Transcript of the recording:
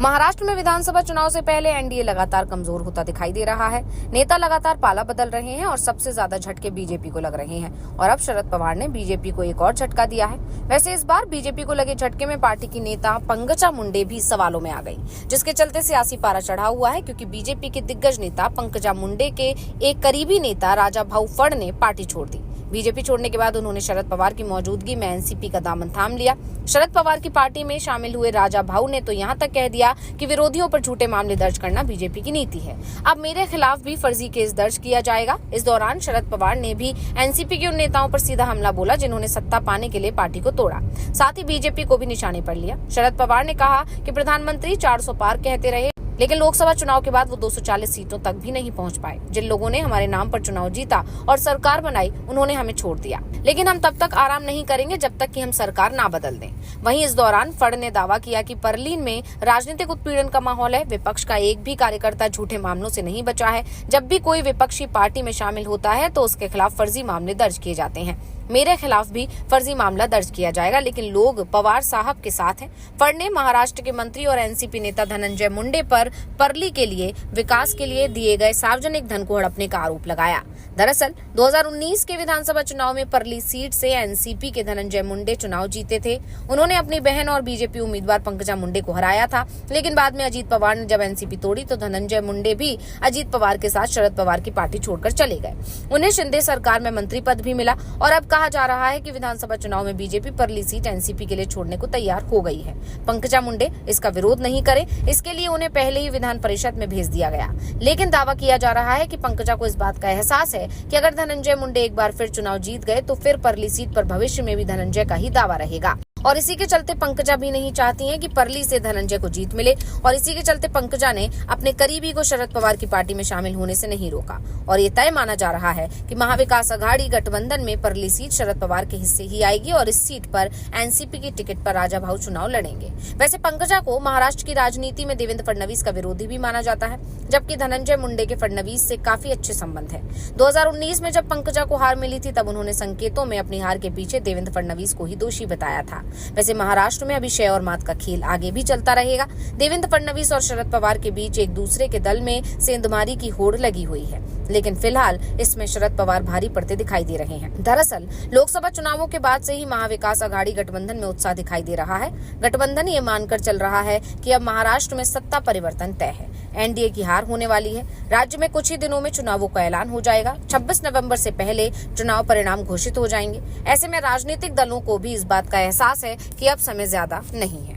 महाराष्ट्र में विधानसभा चुनाव से पहले एनडीए लगातार कमजोर होता दिखाई दे रहा है। नेता लगातार पाला बदल रहे हैं और सबसे ज्यादा झटके बीजेपी को लग रहे हैं और अब शरद पवार ने बीजेपी को एक और झटका दिया है। वैसे इस बार बीजेपी को लगे झटके में पार्टी की नेता पंकजा मुंडे भी सवालों में आ गई, जिसके चलते सियासी पारा चढ़ा हुआ है, क्योंकि बीजेपी के दिग्गज नेता पंकजा मुंडे के एक करीबी नेता राजा भाऊ फड़ ने पार्टी छोड़ दी। बीजेपी छोड़ने के बाद उन्होंने शरद पवार की मौजूदगी में एनसीपी का दामन थाम लिया। शरद पवार की पार्टी में शामिल हुए राजा भाऊ ने तो यहां तक कह दिया कि विरोधियों पर झूठे मामले दर्ज करना बीजेपी की नीति है। अब मेरे खिलाफ भी फर्जी केस दर्ज किया जाएगा। इस दौरान शरद पवार ने भी एनसीपी के उन नेताओं पर सीधा हमला बोला जिन्होंने सत्ता पाने के लिए पार्टी को तोड़ा, साथ ही बीजेपी को भी निशाने पर लिया। शरद पवार ने कहा कि प्रधानमंत्री 400 पार कहते रहे, लेकिन लोकसभा चुनाव के बाद वो 240 सीटों तक भी नहीं पहुंच पाए। जिन लोगों ने हमारे नाम पर चुनाव जीता और सरकार बनाई, उन्होंने हमें छोड़ दिया, लेकिन हम तब तक आराम नहीं करेंगे जब तक कि हम सरकार ना बदल दें। वहीं इस दौरान फड़ ने दावा किया कि परलीन में राजनीतिक उत्पीड़न का माहौल है। विपक्ष का एक भी कार्यकर्ता झूठे मामलों से नहीं बचा है। जब भी कोई विपक्षी पार्टी में शामिल होता है तो उसके खिलाफ फर्जी मामले दर्ज किए जाते हैं। मेरे खिलाफ भी फर्जी मामला दर्ज किया जाएगा, लेकिन लोग पवार साहब के साथ हैं। फड़ ने महाराष्ट्र के मंत्री और एनसीपी नेता धनंजय मुंडे पर परली के लिए विकास के लिए दिए गए सार्वजनिक धन को हड़पने का आरोप लगाया। दरअसल 2019 के विधानसभा चुनाव में परली सीट से एनसीपी के धनंजय मुंडे चुनाव जीते थे। उन्होंने अपनी बहन और बीजेपी उम्मीदवार पंकजा मुंडे को हराया था, लेकिन बाद में अजीत पवार ने जब एनसीपी तोड़ी तो धनंजय मुंडे भी अजीत पवार के साथ शरद पवार की पार्टी छोड़कर चले गए। उन्हें शिंदे सरकार में मंत्री पद भी मिला और अब कहा जा रहा है कि विधानसभा चुनाव में बीजेपी परली सीट एनसीपी के लिए छोड़ने को तैयार हो गई है। पंकजा मुंडे इसका विरोध नहीं करे, इसके लिए उन्हें पहले ही विधान परिषद में भेज दिया गया, लेकिन दावा किया जा रहा है कि पंकजा को इस बात का एहसास है कि अगर धनंजय मुंडे एक बार फिर चुनाव जीत गए तो फिर परली सीट पर भविष्य में भी धनंजय का ही दावा रहेगा। और इसी के चलते पंकजा भी नहीं चाहती हैं कि परली से धनंजय को जीत मिले, और इसी के चलते पंकजा ने अपने करीबी को शरद पवार की पार्टी में शामिल होने से नहीं रोका। और ये तय माना जा रहा है कि महाविकास अघाड़ी गठबंधन में परली सीट शरद पवार के हिस्से ही आएगी और इस सीट पर एनसीपी की टिकट पर राजा भाऊ चुनाव लड़ेंगे। वैसे पंकजा को महाराष्ट्र की राजनीति में देवेंद्र फडणवीस का विरोधी भी माना जाता है, जबकि धनंजय मुंडे के फडणवीस से काफी अच्छे संबंध है। 2019 में जब पंकजा को हार मिली थी तब उन्होंने संकेतों में अपनी हार के पीछे देवेंद्र फडणवीस को ही दोषी बताया था। वैसे महाराष्ट्र में अभी शय और मात का खेल आगे भी चलता रहेगा। देवेंद्र फडणवीस और शरद पवार के बीच एक दूसरे के दल में सेंधमारी की होड़ लगी हुई है, लेकिन फिलहाल इसमें शरद पवार भारी पड़ते दिखाई दे रहे हैं। दरअसल लोकसभा चुनावों के बाद से ही महाविकास अघाड़ी गठबंधन में उत्साह दिखाई दे रहा है। गठबंधन ये मानकर चल रहा है कि अब महाराष्ट्र में सत्ता परिवर्तन तय है। एनडीए की हार होने वाली है। राज्य में कुछ ही दिनों में चुनावों का ऐलान हो जाएगा। 26 नवंबर से पहले चुनाव परिणाम घोषित हो जाएंगे। ऐसे में राजनीतिक दलों को भी इस बात का एहसास है कि अब समय ज्यादा नहीं है।